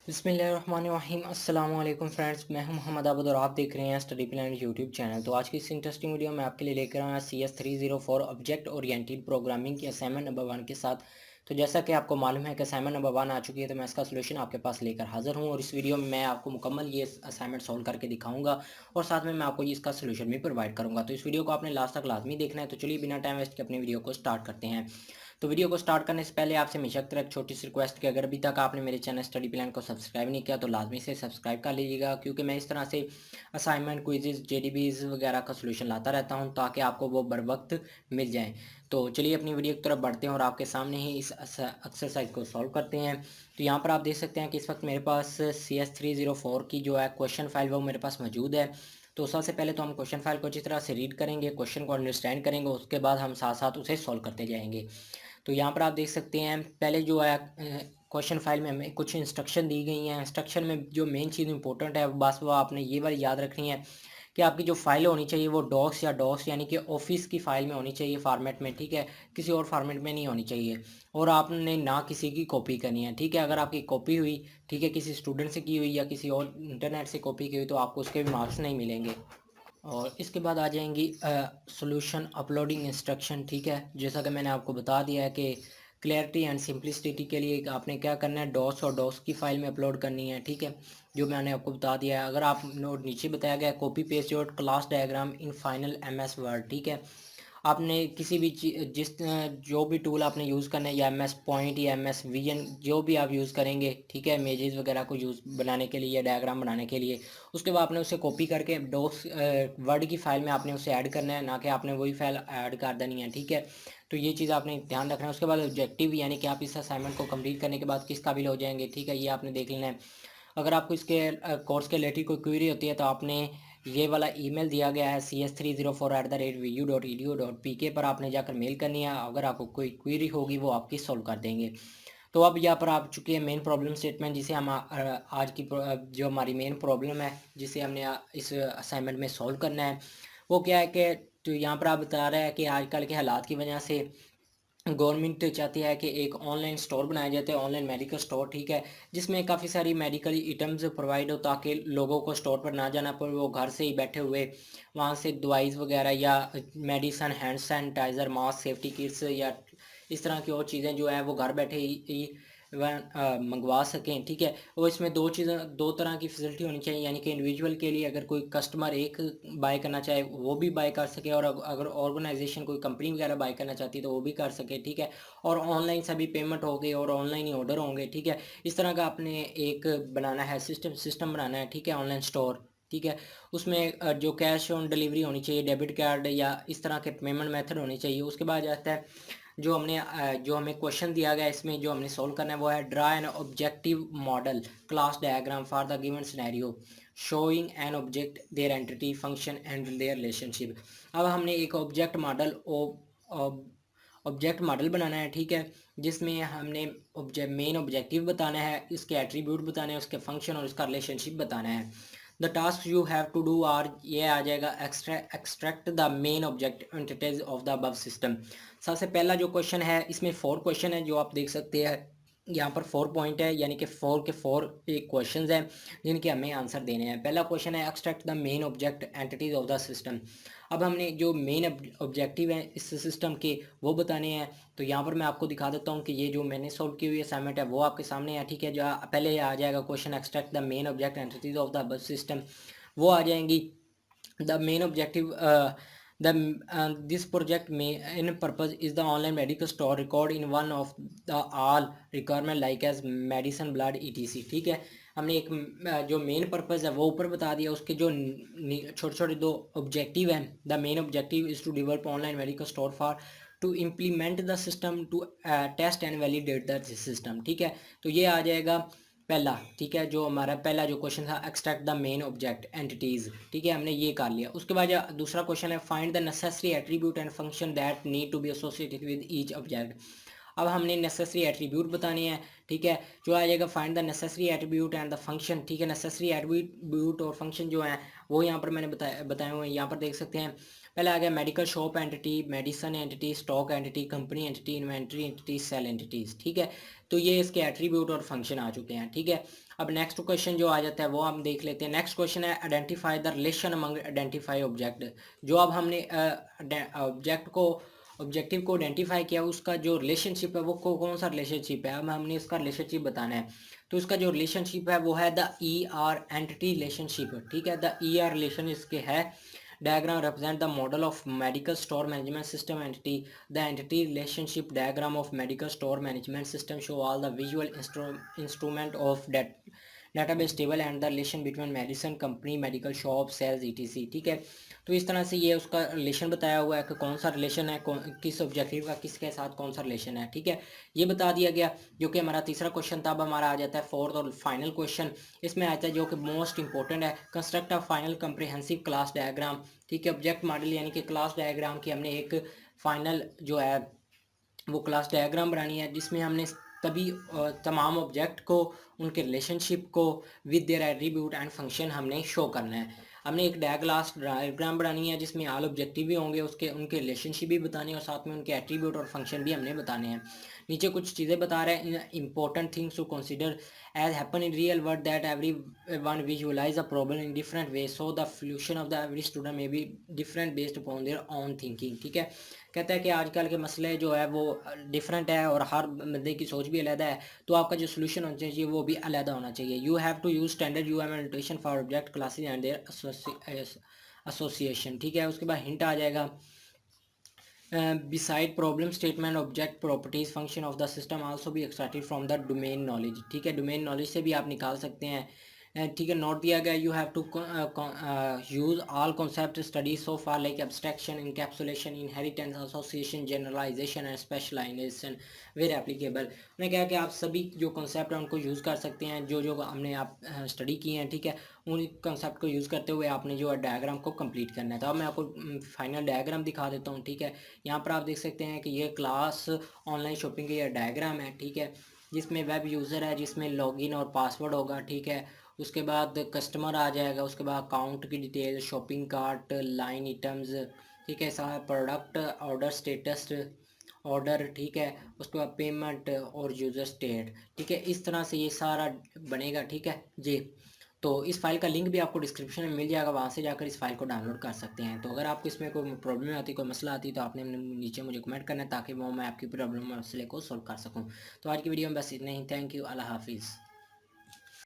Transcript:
बिस्मिल्लाहिर्रहमानिर्रहीम अस्सलाम वालेकुम फ्रेंड्स, मैं हूं मोहम्मद आबद और आप देख रहे हैं स्टडी प्लान यूट्यूब चैनल। तो आज की इस इंटरेस्टिंग वीडियो में आपके लिए लेकर आया CS 304 ऑब्जेक्ट ओरिएंटेड प्रोग्रामिंग की असाइनमेंट नंबर 1 के साथ। तो जैसा कि आपको मालूम है कि असाइनमेंट नंबर 1 आ चुकी है, तो मैं इसका सोल्यूशन आपके पास लेकर हाजिर हूं और इस वीडियो में मैं आपको मुकम्मल ये असाइनमेंट सॉल्व करके दिखाऊंगा और साथ में मैं आपको ये इसका सोल्यूशन भी प्रोवाइड करूंगा। तो इस वीडियो को आपने लास्ट तक लाजमी देखना है। तो चलिए बिना टाइम वेस्ट के अपनी वीडियो को स्टार्ट करते हैं। तो वीडियो को स्टार्ट करने से पहले आपसे हमेशा की तरह एक छोटी सी रिक्वेस्ट कि अगर अभी तक आपने मेरे चैनल स्टडी प्लान को सब्सक्राइब नहीं किया तो लाजमी से सब्सक्राइब कर लीजिएगा, क्योंकि मैं इस तरह से असाइनमेंट, क्विज़ेस, जेडीबीज वगैरह का सलूशन लाता रहता हूं ताकि आपको वो बर वक्त मिल जाएँ। तो चलिए अपनी वीडियो की तरफ बढ़ते हैं और आपके सामने ही इस एक्सरसाइज को सॉल्व करते हैं। तो यहाँ पर आप देख सकते हैं कि इस वक्त मेरे पास CS 304 की जो है क्वेश्चन फाइल वो मेरे पास मौजूद है। तो सबसे पहले तो हम क्वेश्चन फाइल को अच्छी तरह से रीड करेंगे, क्वेश्चन को अंडरस्टैंड करेंगे, उसके बाद हम साथ साथ उसे सॉल्व करते जाएंगे। तो यहाँ पर आप देख सकते हैं पहले जो है क्वेश्चन फाइल में हमें कुछ इंस्ट्रक्शन दी गई हैं। इंस्ट्रक्शन में जो मेन चीज़ इंपॉर्टेंट है बस वो आपने ये वाली याद रखनी है कि आपकी जो फाइल होनी चाहिए वो डॉक्स यानी कि ऑफिस की फ़ाइल में होनी चाहिए फॉर्मेट में, ठीक है, किसी और फॉर्मेट में नहीं होनी चाहिए। और आपने ना किसी की कॉपी करनी है, ठीक है। अगर आपकी कॉपी हुई, ठीक है, किसी स्टूडेंट से की हुई या किसी और इंटरनेट से कॉपी की हुई, तो आपको उसके भी मार्क्स नहीं मिलेंगे। और इसके बाद आ जाएंगी सॉल्यूशन अपलोडिंग इंस्ट्रक्शन, ठीक है। जैसा कि मैंने आपको बता दिया है कि क्लैरिटी एंड सिंपलिसिटी के लिए आपने क्या करना है, डॉस और डॉस की फाइल में अपलोड करनी है, ठीक है, जो मैंने आपको बता दिया है। अगर आप नोट नीचे बताया गया copy paste your class diagram in final MS word, ठीक है। आपने किसी भी जो भी टूल आपने यूज़ करना है, या MS पॉइंट या MS विजन, जो भी आप यूज़ करेंगे, ठीक है, इमेजेस वगैरह को यूज़ बनाने के लिए या डायग्राम बनाने के लिए, उसके बाद आपने उसे कॉपी करके डॉक्स वर्ड की फ़ाइल में आपने उसे ऐड करना है, ना कि आपने वही फ़ाइल ऐड कर देनी है, ठीक है। तो ये चीज़ आपने ध्यान रखना है। उसके बाद ऑब्जेक्टिव यानी कि आप इस असाइनमेंट को कंप्लीट करने के बाद किस काबिल हो जाएंगे, ठीक है, ये आपने देख लेना है। अगर आपको इसके कोर्स के रिलेटेड कोई क्वेरी होती है तो आपने ये वाला ईमेल दिया गया है CS 304@vu.edu.pk पर आपने जाकर मेल करनी है। अगर आपको कोई क्वेरी होगी वो आपकी सॉल्व कर देंगे। तो अब यहाँ पर आप चुकी है मेन प्रॉब्लम स्टेटमेंट, जिसे हम आज की जो हमारी मेन प्रॉब्लम है जिसे हमने इस असाइनमेंट में सॉल्व करना है, वो क्या है कि तो यहाँ पर आप बता रहा है कि आजकल के हालात की वजह से गवर्नमेंट चाहती है कि एक ऑनलाइन स्टोर बनाया जाता है, ऑनलाइन मेडिकल स्टोर, ठीक है, जिसमें काफ़ी सारी मेडिकल आइटम्स प्रोवाइड हो ताकि लोगों को स्टोर पर ना जाना पड़े, वो घर से ही बैठे हुए वहाँ से दवाइज वगैरह या medicine, hand sanitiser, mask, safety kits या इस तरह की और चीज़ें जो है वो घर बैठे ही वह मंगवा सकें, ठीक है। और इसमें दो तरह की फैसिलिटी होनी चाहिए, यानी कि इंडिविजुअल के लिए अगर कोई कस्टमर एक बाय करना चाहे वो भी बाय कर सके, और अगर ऑर्गेनाइजेशन कोई कंपनी वगैरह बाय करना चाहती है तो वो भी कर सके, ठीक है। और ऑनलाइन सभी पेमेंट हो गई और ऑनलाइन ही ऑर्डर होंगे, ठीक है। इस तरह का आपने एक बनाना है सिस्टम बनाना है, ठीक है, ऑनलाइन स्टोर, ठीक है। उसमें जो कैश ऑन डिलीवरी होनी चाहिए, डेबिट कार्ड या इस तरह के पेमेंट मेथड होने चाहिए। उसके बाद आता है जो हमें क्वेश्चन दिया गया है, इसमें जो हमने सॉल्व करना है वो है draw an objective model class diagram for the given scenario showing an object, their entity, function and their relationship. अब हमने एक ऑब्जेक्ट मॉडल बनाना है, ठीक है, जिसमें हमने मेन ऑब्जेक्टिव बताना है, इसके एट्रीब्यूट बताने हैं, उसके फंक्शन और इसका रिलेशनशिप बताना है। The task you have to do are, ये आ जाएगा extract the main object entities of the above system. सबसे पहला जो क्वेश्चन है, इसमें 4 क्वेश्चन है जो आप देख सकते हैं। यहाँ पर 4 पॉइंट है, यानी कि 4 के 4 एक क्वेश्चन हैं जिनके हमें आंसर देने हैं। पहला क्वेश्चन है extract the main object entities of the system. अब हमने जो मेन ऑब्जेक्टिव हैं इस सिस्टम के वो बताने हैं। तो यहाँ पर मैं आपको दिखा देता हूँ कि ये जो मैंने सॉल्व की हुई असाइनमेंट है वो आपके सामने है, ठीक है। जो पहले आ जाएगा question extract the main object entities of the system, वो आ जाएंगी। The main objective the this project main purpose is the online medical store record in one of the all requirement like as medicine, blood, etc, ठीक है। हमने एक जो main purpose है वो ऊपर बता दिया, उसके जो छोटे छोटे 2 ऑब्जेक्टिव हैं। The main objective is to develop online medical store for to implement the system to test and validate the system, ठीक है। तो ये आ जाएगा पहला, ठीक है, जो हमारा पहला जो क्वेश्चन था extract the main object entities, ठीक है, हमने ये कर लिया। उसके बाद दूसरा क्वेश्चन है find the necessary attribute and function that need to be associated with each object. अब हमने नेसेसरी एट्रीब्यूट बताने हैं, ठीक है, जो आ जाएगा find the necessary attribute and the function, ठीक है। नेसेसरी एट्रीब्यूट और फंक्शन जो है वो यहाँ पर मैंने बताए हुए हैं, यहाँ पर देख सकते हैं। पहले आ गया medical shop entity, medicine entity, stock entity, company entity, inventory entity, sale entities, ठीक है। तो ये इसके एट्रीब्यूट और फंक्शन आ चुके हैं, ठीक है। अब नेक्स्ट क्वेश्चन जो आ जाता है वो हम देख लेते हैं। नेक्स्ट क्वेश्चन है identify the relation among identify object. जो अब हमने ऑब्जेक्टिव को आइडेंटिफाई किया, उसका जो रिलेशनशिप है वो कौन सा रिलेशनशिप है, अब हमने इसका रिलेशनशिप बताना है। तो इसका जो रिलेशनशिप है वो है the E R entity relationship, ठीक है। द ई आर रिलेशन इसके है diagram represent the model of medical store management system entity. The entity relationship diagram of medical store management system show all the visual instrument of that database table and the relation between medicine company, medical shop, sales, etc, ठीक है। तो इस तरह से ये उसका relation बताया हुआ है कि कौन सा रिलेशन है, किस ऑब्जेक्टिव का किसके साथ कौन सा रिलेशन है, ठीक है। ये बता दिया गया, जो कि हमारा तीसरा क्वेश्चन था। अब हमारा आ जाता है फोर्थ और फाइनल क्वेश्चन। इसमें आता है जो कि मोस्ट इंपॉर्टेंट है, construct a final comprehensive class diagram, ठीक है। ऑब्जेक्ट मॉडल यानी कि क्लास डायग्राम की हमने एक फाइनल जो है वो क्लास डायग्राम बनानी है, जिसमें हमने तभी तमाम ऑब्जेक्ट को, उनके रिलेशनशिप को with their attribute and function हमने शो करना है। हमने एक क्लास डायग्राम बनानी है जिसमें ऑल ऑब्जेक्टिव भी होंगे, उसके उनके रिलेशनशिप भी बताने हैं और साथ में उनके एट्रीब्यूट और फंक्शन भी हमने बताने हैं। नीचे कुछ चीज़ें बता रहे हैं, important things to consider as happen in real world that everyone visualize a problem in different ways, so the solution of the every student may be different based upon their own thinking, ठीक है। कहता है कि आजकल के मसले जो है वो डिफरेंट है और हर बंदे की सोच भी अलग है, तो आपका जो सोल्यूशन होना चाहिए वो भी अलग होना चाहिए। You have to use standard UML notation for object classes and their association, ठीक है। उसके बाद हिंट आ जाएगा, beside problem statement object properties function of the system also be extracted from the domain knowledge, ठीक है। domain knowledge से भी आप निकाल सकते हैं, ठीक है। नोट दिया गया, you have to use all concept study so far like abstraction, encapsulation, inheritance, association, generalisation and specialisation where applicable. उन्होंने कहा कि आप सभी जो कॉन्सेप्ट हैं उनको यूज़ कर सकते हैं, जो जो हमने आप स्टडी किए हैं, ठीक है। उन कॉन्सेप्ट को यूज़ करते हुए आपने जो है डायग्राम को कंप्लीट करना है। तो अब मैं आपको फाइनल डायग्राम दिखा देता हूँ, ठीक है। यहाँ पर आप देख सकते हैं कि ये क्लास ऑनलाइन शॉपिंग का ये डायग्राम है, ठीक है, जिसमें वेब यूज़र है, जिसमें लॉगिन और पासवर्ड होगा, ठीक है। उसके बाद कस्टमर आ जाएगा, उसके बाद अकाउंट की detail, shopping cart, line items, ठीक है, सारा प्रोडक्ट, ऑर्डर स्टेटस, ऑर्डर, ठीक है। उसके बाद पेमेंट और यूज़र स्टेट, ठीक है। इस तरह से ये सारा बनेगा, ठीक है जी। तो इस फाइल का लिंक भी आपको डिस्क्रिप्शन में मिल जाएगा, वहाँ से जाकर इस फाइल को डाउनलोड कर सकते हैं। तो अगर आपको इसमें कोई प्रॉब्लम आती, कोई मसला आती, तो आपने नीचे मुझे कमेंट करना है ताकि वो मैं आपकी प्रॉब्लम मसले को सॉल्व कर सकूँ। तो आज की वीडियो में बस इतना ही। थैंक यू, अल्लाह हाफिज़।